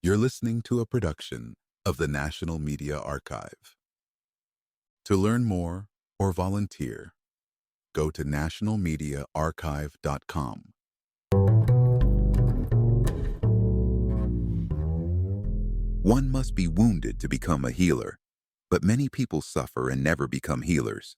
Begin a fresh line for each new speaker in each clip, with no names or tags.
You're listening to a production of the National Media Archive. To learn more or volunteer, go to nationalmediaarchive.com. One must be wounded to become a healer, but many people suffer and never become healers.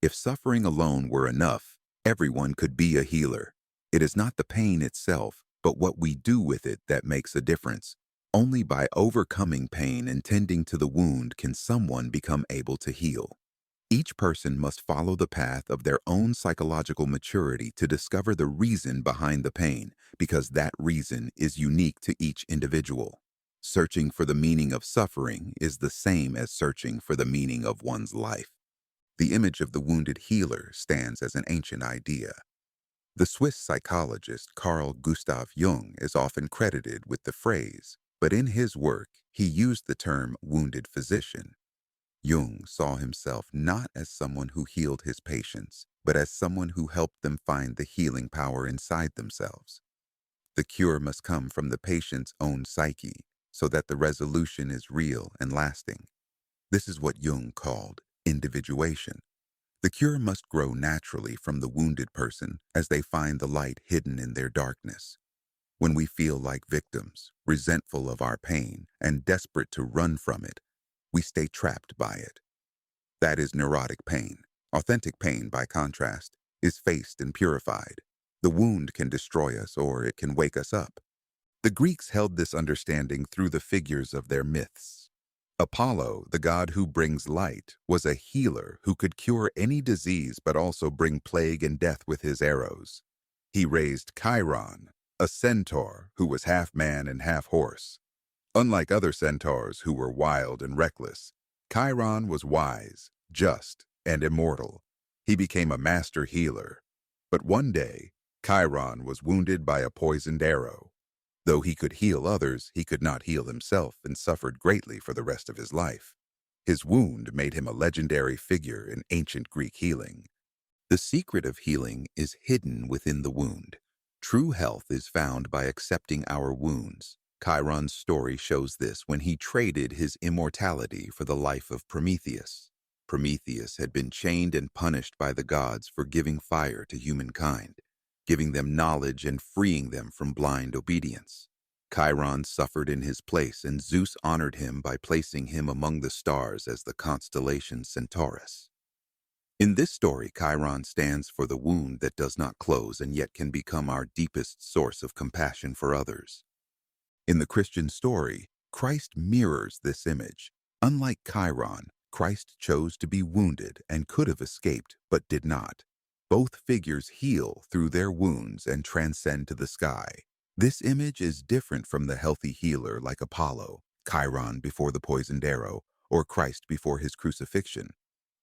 If suffering alone were enough, everyone could be a healer. It is not the pain itself, but what we do with it that makes a difference. Only by overcoming pain and tending to the wound can someone become able to heal. Each person must follow the path of their own psychological maturity to discover the reason behind the pain, because that reason is unique to each individual. Searching for the meaning of suffering is the same as searching for the meaning of one's life. The image of the wounded healer stands as an ancient idea. The Swiss psychologist Carl Gustav Jung is often credited with the phrase, but in his work, he used the term wounded physician. Jung saw himself not as someone who healed his patients, but as someone who helped them find the healing power inside themselves. The cure must come from the patient's own psyche, so that the resolution is real and lasting. This is what Jung called individuation. The cure must grow naturally from the wounded person as they find the light hidden in their darkness. When we feel like victims, resentful of our pain, and desperate to run from it, we stay trapped by it. That is neurotic pain. Authentic pain, by contrast, is faced and purified. The wound can destroy us, or it can wake us up. The Greeks held this understanding through the figures of their myths. Apollo, the god who brings light, was a healer who could cure any disease but also bring plague and death with his arrows. He raised Chiron, a centaur who was half man and half horse. Unlike other centaurs who were wild and reckless, Chiron was wise, just, and immortal. He became a master healer. But one day, Chiron was wounded by a poisoned arrow. Though he could heal others, he could not heal himself and suffered greatly for the rest of his life. His wound made him a legendary figure in ancient Greek healing. The secret of healing is hidden within the wound. True health is found by accepting our wounds. Chiron's story shows this when he traded his immortality for the life of Prometheus. Prometheus had been chained and punished by the gods for giving fire to humankind, giving them knowledge and freeing them from blind obedience. Chiron suffered in his place, and Zeus honored him by placing him among the stars as the constellation Centaurus. In this story, Chiron stands for the wound that does not close and yet can become our deepest source of compassion for others. In the Christian story, Christ mirrors this image. Unlike Chiron, Christ chose to be wounded and could have escaped, but did not. Both figures heal through their wounds and transcend to the sky. This image is different from the healthy healer like Apollo, Chiron before the poisoned arrow, or Christ before his crucifixion.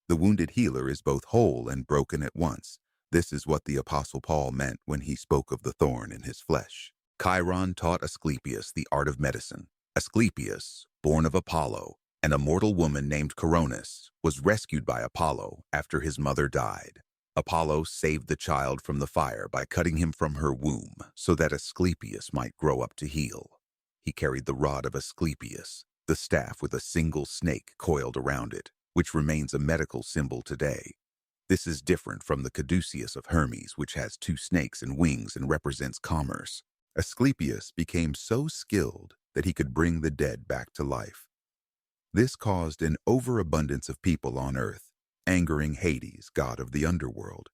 The wounded healer is both whole and broken at once. This is what the Apostle Paul meant when he spoke of the thorn in his flesh. Chiron taught Asclepius the art of medicine. Asclepius, born of Apollo, and a mortal woman named Coronis, was rescued by Apollo after his mother died. Apollo saved the child from the fire by cutting him from her womb so that Asclepius might grow up to heal. He carried the Rod of Asclepius, the staff with a single snake coiled around it, which remains a medical symbol today. This is different from the caduceus of Hermes, which has two snakes and wings and represents commerce. Asclepius became so skilled that he could bring the dead back to life. This caused an overabundance of people on earth, angering Hades, god of the underworld.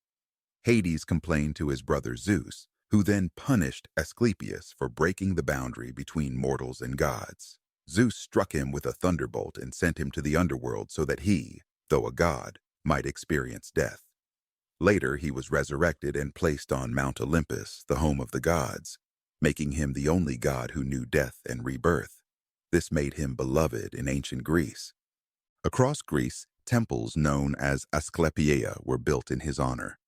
Hades complained to his brother Zeus, who then punished Asclepius for breaking the boundary between mortals and gods. Zeus struck him with a thunderbolt and sent him to the underworld so that he, though a god, might experience death. Later, he was resurrected and placed on Mount Olympus, the home of the gods, making him the only god who knew death and rebirth. This made him beloved in ancient Greece. Across Greece, temples known as Asclepia were built in his honor.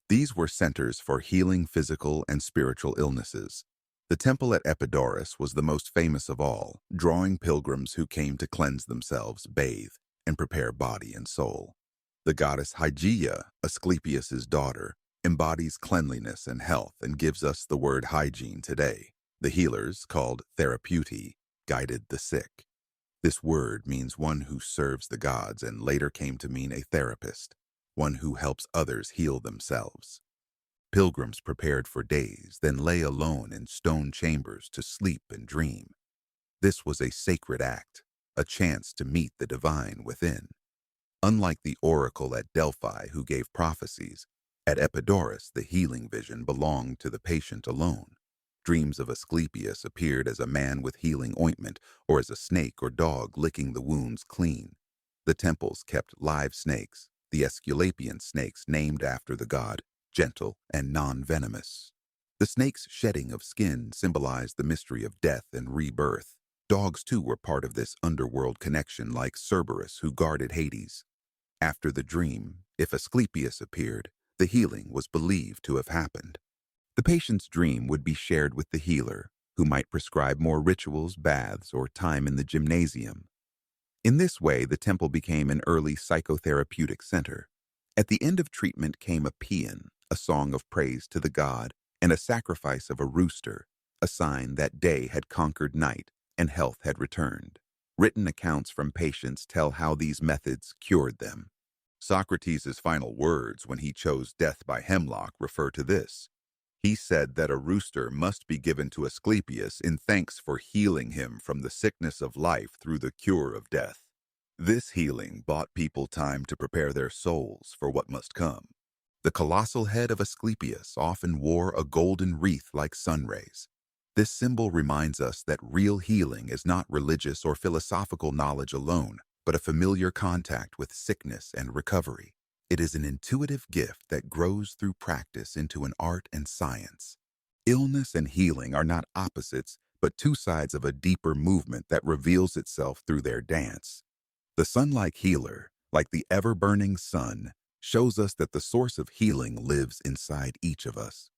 These were centers for healing physical and spiritual illnesses. The temple at Epidaurus was the most famous of all, drawing pilgrims who came to cleanse themselves, bathe, and prepare body and soul. The goddess Hygeia, Asclepius's daughter, embodies cleanliness and health and gives us the word hygiene today. The healers, called therapeuti, guided the sick. This word means one who serves the gods and later came to mean a therapist, one who helps others heal themselves. Pilgrims prepared for days, then lay alone in stone chambers to sleep and dream. This was a sacred act, a chance to meet the divine within. Unlike the oracle at Delphi who gave prophecies, at Epidaurus the healing vision belonged to the patient alone. Dreams of Asclepius appeared as a man with healing ointment or as a snake or dog licking the wounds clean. The temples kept live snakes, the Asclepian snakes named after the god, gentle and non-venomous. The snake's shedding of skin symbolized the mystery of death and rebirth. Dogs too were part of this underworld connection like Cerberus who guarded Hades. After the dream, if Asclepius appeared, the healing was believed to have happened. The patient's dream would be shared with the healer, who might prescribe more rituals, baths, or time in the gymnasium. In this way, the temple became an early psychotherapeutic center. At the end of treatment came a paean, a song of praise to the god, and a sacrifice of a rooster, a sign that day had conquered night and health had returned. Written accounts from patients tell how these methods cured them. Socrates' final words when he chose death by hemlock refer to this. He said that a rooster must be given to Asclepius in thanks for healing him from the sickness of life through the cure of death. This healing bought people time to prepare their souls for what must come. The colossal head of Asclepius often wore a golden wreath like sun rays. This symbol reminds us that real healing is not religious or philosophical knowledge alone, but a familiar contact with sickness and recovery. It is an intuitive gift that grows through practice into an art and science. Illness and healing are not opposites, but two sides of a deeper movement that reveals itself through their dance. The sun-like healer, like the ever-burning sun, shows us that the source of healing lives inside each of us.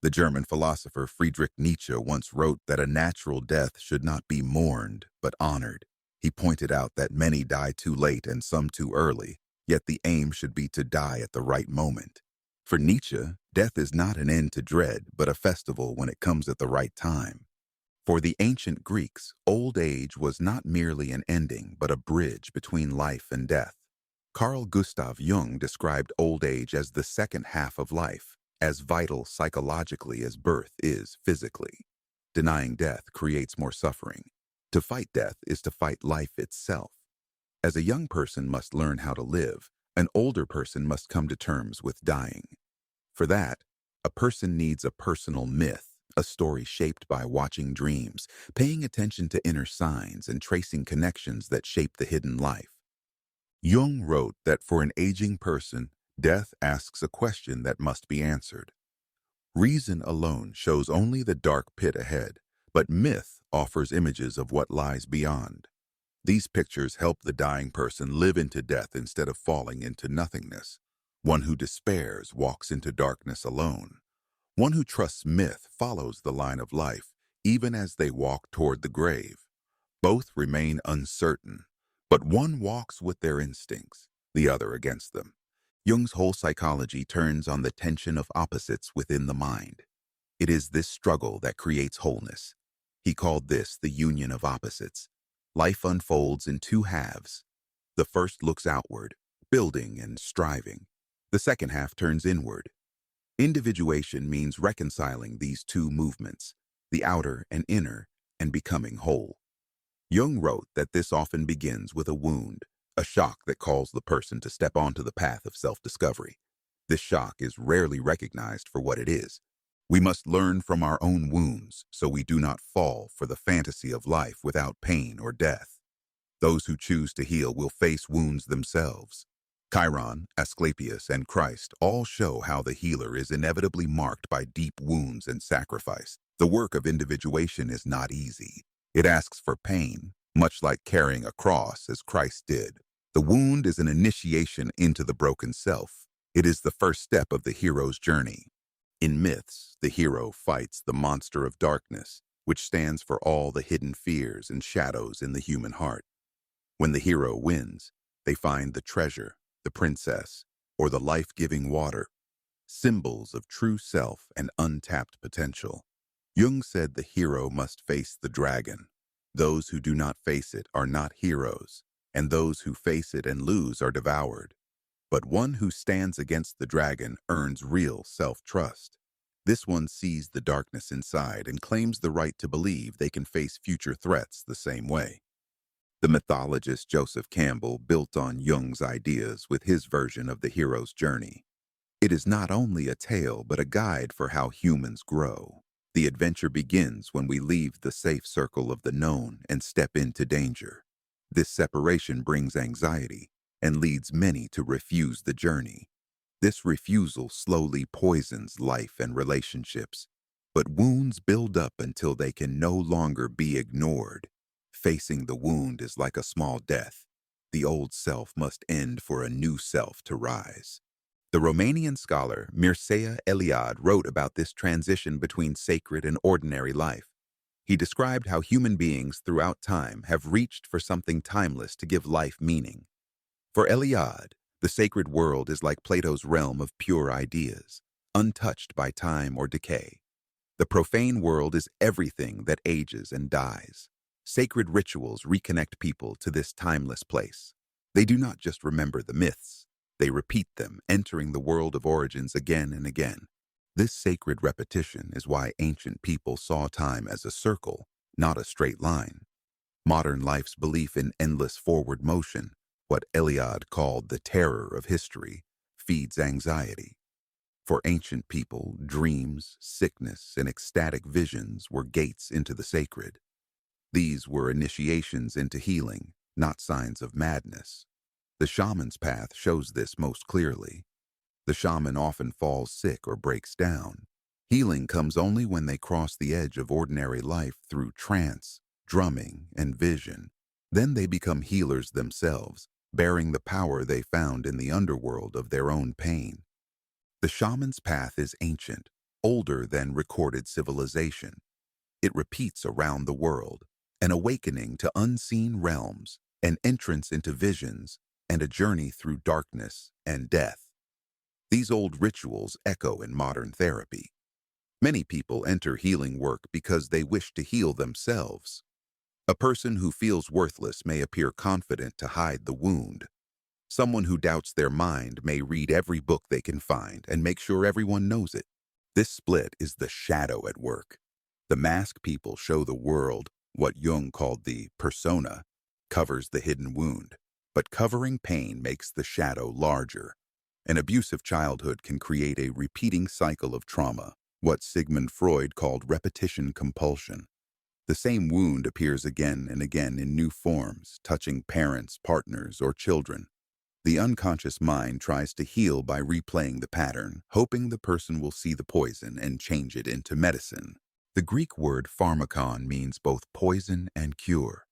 The German philosopher Friedrich Nietzsche once wrote that a natural death should not be mourned, but honored. He pointed out that many die too late and some too early, yet the aim should be to die at the right moment. For Nietzsche, death is not an end to dread, but a festival when it comes at the right time. For the ancient Greeks, old age was not merely an ending, but a bridge between life and death. Carl Gustav Jung described old age as the second half of life, as vital psychologically as birth is physically. Denying death creates more suffering. To fight death is to fight life itself. As a young person must learn how to live, an older person must come to terms with dying. For that, a person needs a personal myth, a story shaped by watching dreams, paying attention to inner signs, and tracing connections that shape the hidden life. Jung wrote that for an aging person, death asks a question that must be answered. Reason alone shows only the dark pit ahead, but myth offers images of what lies beyond. These pictures help the dying person live into death instead of falling into nothingness. One who despairs walks into darkness alone. One who trusts myth follows the line of life, even as they walk toward the grave. Both remain uncertain, but one walks with their instincts, the other against them. Jung's whole psychology turns on the tension of opposites within the mind. It is this struggle that creates wholeness. He called this the union of opposites. Life unfolds in two halves. The first looks outward, building and striving. The second half turns inward. Individuation means reconciling these two movements, the outer and inner, and becoming whole. Jung wrote that this often begins with a wound, a shock that calls the person to step onto the path of self-discovery. This shock is rarely recognized for what it is. We must learn from our own wounds so we do not fall for the fantasy of life without pain or death. Those who choose to heal will face wounds themselves. Chiron, Asclepius, and Christ all show how the healer is inevitably marked by deep wounds and sacrifice. The work of individuation is not easy. It asks for pain, much like carrying a cross as Christ did. The wound is an initiation into the broken self. It is the first step of the hero's journey. In myths, the hero fights the monster of darkness, which stands for all the hidden fears and shadows in the human heart. When the hero wins, they find the treasure, the princess, or the life-giving water, symbols of true self and untapped potential. Jung said the hero must face the dragon, Those who do not face it are not heroes, and those who face it and lose are devoured. But one who stands against the dragon earns real self-trust. This one sees the darkness inside and claims the right to believe they can face future threats the same way. The mythologist Joseph Campbell built on Jung's ideas with his version of the hero's journey. It is not only a tale but a guide for how humans grow. The adventure begins when we leave the safe circle of the known and step into danger. This separation brings anxiety and leads many to refuse the journey. This refusal slowly poisons life and relationships, but wounds build up until they can no longer be ignored. Facing the wound is like a small death. The old self must end for a new self to rise. The Romanian scholar Mircea Eliade wrote about this transition between sacred and ordinary life. He described how human beings throughout time have reached for something timeless to give life meaning. For Eliade, the sacred world is like Plato's realm of pure ideas, untouched by time or decay. The profane world is everything that ages and dies. Sacred rituals reconnect people to this timeless place. They do not just remember the myths, they repeat them, entering the world of origins again and again. This sacred repetition is why ancient people saw time as a circle, not a straight line. Modern life's belief in endless forward motion, what Eliade called the terror of history, feeds anxiety. For ancient people, dreams, sickness, and ecstatic visions were gates into the sacred. These were initiations into healing, not signs of madness. The shaman's path shows this most clearly. The shaman often falls sick or breaks down. Healing comes only when they cross the edge of ordinary life through trance, drumming, and vision. Then they become healers themselves, bearing the power they found in the underworld of their own pain. The shaman's path is ancient, older than recorded civilization. It repeats around the world, an awakening to unseen realms, an entrance into visions, and a journey through darkness and death. These old rituals echo in modern therapy. Many people enter healing work because they wish to heal themselves. A person who feels worthless may appear confident to hide the wound. Someone who doubts their mind may read every book they can find and make sure everyone knows it. This split is the shadow at work. The mask people show the world what Jung called the persona, covers the hidden wound. But covering pain makes the shadow larger. An abusive childhood can create a repeating cycle of trauma, what Sigmund Freud called repetition compulsion. The same wound appears again and again in new forms, touching parents, partners, or children. The unconscious mind tries to heal by replaying the pattern, hoping the person will see the poison and change it into medicine. The Greek word pharmakon means both poison and cure.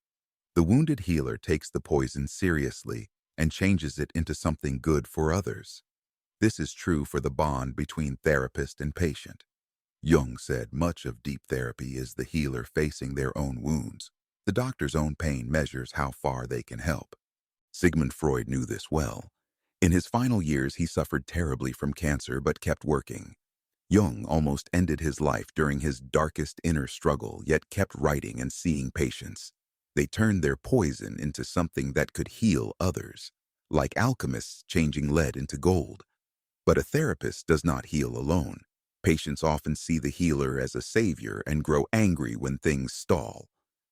The wounded healer takes the poison seriously and changes it into something good for others. This is true for the bond between therapist and patient. Jung said much of deep therapy is the healer facing their own wounds. The doctor's own pain measures how far they can help. Sigmund Freud knew this well. In his final years, he suffered terribly from cancer but kept working. Jung almost ended his life during his darkest inner struggle, yet kept writing and seeing patients. They turned their poison into something that could heal others, like alchemists changing lead into gold. But a therapist does not heal alone. Patients often see the healer as a savior and grow angry when things stall.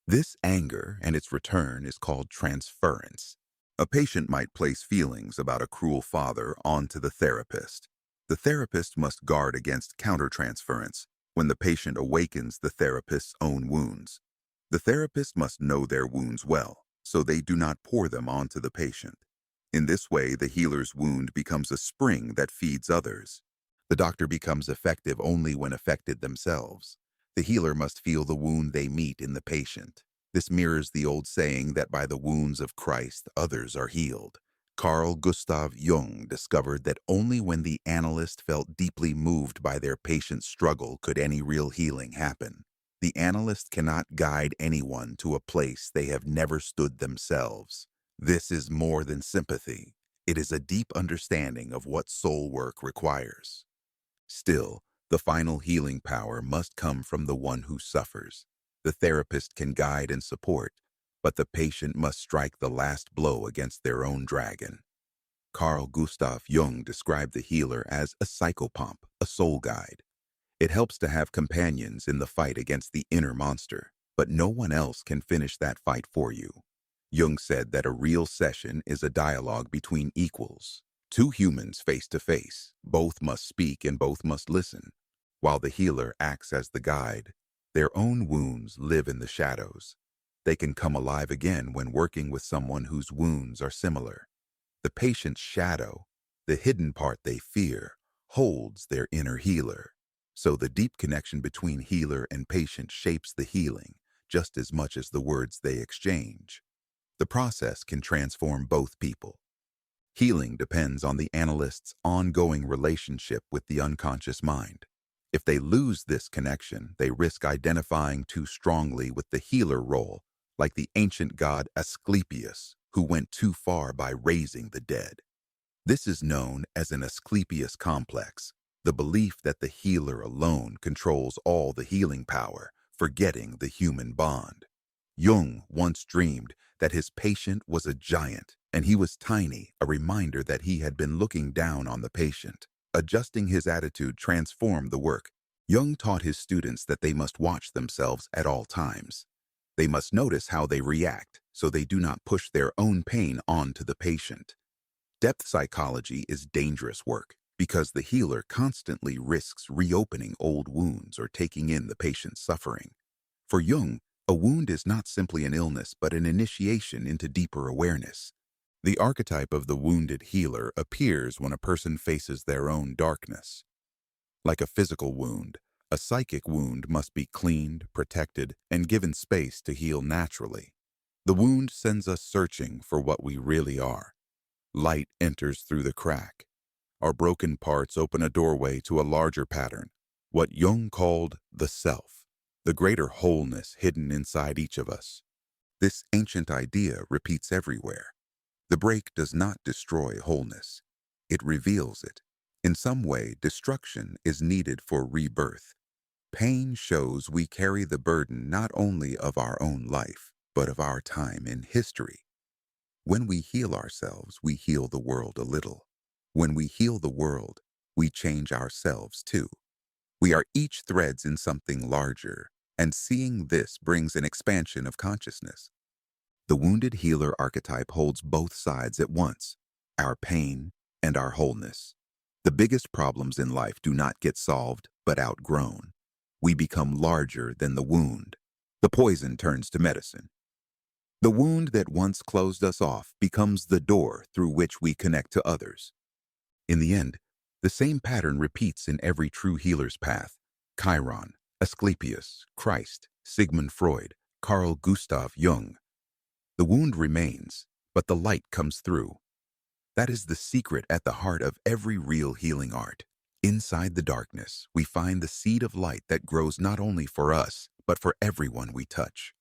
This anger and its return is called transference. A patient might place feelings about a cruel father onto the therapist. The therapist must guard against countertransference when the patient awakens the therapist's own wounds. The therapist must know their wounds well, so they do not pour them onto the patient. In this way, the healer's wound becomes a spring that feeds others. The doctor becomes effective only when affected themselves. The healer must feel the wound they meet in the patient. This mirrors the old saying that by the wounds of Christ, others are healed. Carl Gustav Jung discovered that only when the analyst felt deeply moved by their patient's struggle could any real healing happen. The analyst cannot guide anyone to a place they have never stood themselves. This is more than sympathy. It is a deep understanding of what soul work requires. Still, the final healing power must come from the one who suffers. The therapist can guide and support, but the patient must strike the last blow against their own dragon. Carl Gustav Jung described the healer as a psychopomp, a soul guide. It helps to have companions in the fight against the inner monster, but no one else can finish that fight for you. Jung said that a real session is a dialogue between equals. Two humans face to face. Both must speak and both must listen. While the healer acts as the guide, their own wounds live in the shadows. They can come alive again when working with someone whose wounds are similar. The patient's shadow, the hidden part they fear, holds their inner healer. So the deep connection between healer and patient shapes the healing just as much as the words they exchange. The process can transform both people. Healing depends on the analyst's ongoing relationship with the unconscious mind. If they lose this connection, they risk identifying too strongly with the healer role, like the ancient god Asclepius, who went too far by raising the dead. This is known as an Asclepius complex, the belief that the healer alone controls all the healing power, forgetting the human bond. Jung once dreamed that his patient was a giant, and he was tiny, a reminder that he had been looking down on the patient. Adjusting his attitude transformed the work. Jung taught his students that they must watch themselves at all times. They must notice how they react, so they do not push their own pain onto the patient. Depth psychology is dangerous work because the healer constantly risks reopening old wounds or taking in the patient's suffering. For Jung, a wound is not simply an illness but an initiation into deeper awareness. The archetype of the wounded healer appears when a person faces their own darkness. Like a physical wound, a psychic wound must be cleaned, protected, and given space to heal naturally. The wound sends us searching for what we really are. Light enters through the crack. Our broken parts open a doorway to a larger pattern, what Jung called the self, the greater wholeness hidden inside each of us. This ancient idea repeats everywhere. The break does not destroy wholeness. It reveals it. In some way, destruction is needed for rebirth. Pain shows we carry the burden not only of our own life, but of our time in history. When we heal ourselves, we heal the world a little. When we heal the world, we change ourselves too. We are each threads in something larger, and seeing this brings an expansion of consciousness. The wounded healer archetype holds both sides at once, our pain and our wholeness. The biggest problems in life do not get solved, but outgrown. We become larger than the wound. The poison turns to medicine. The wound that once closed us off becomes the door through which we connect to others. In the end, the same pattern repeats in every true healer's path. Chiron, Asclepius, Christ, Sigmund Freud, Carl Gustav Jung. The wound remains, but the light comes through. That is the secret at the heart of every real healing art. Inside the darkness, we find the seed of light that grows not only for us, but for everyone we touch.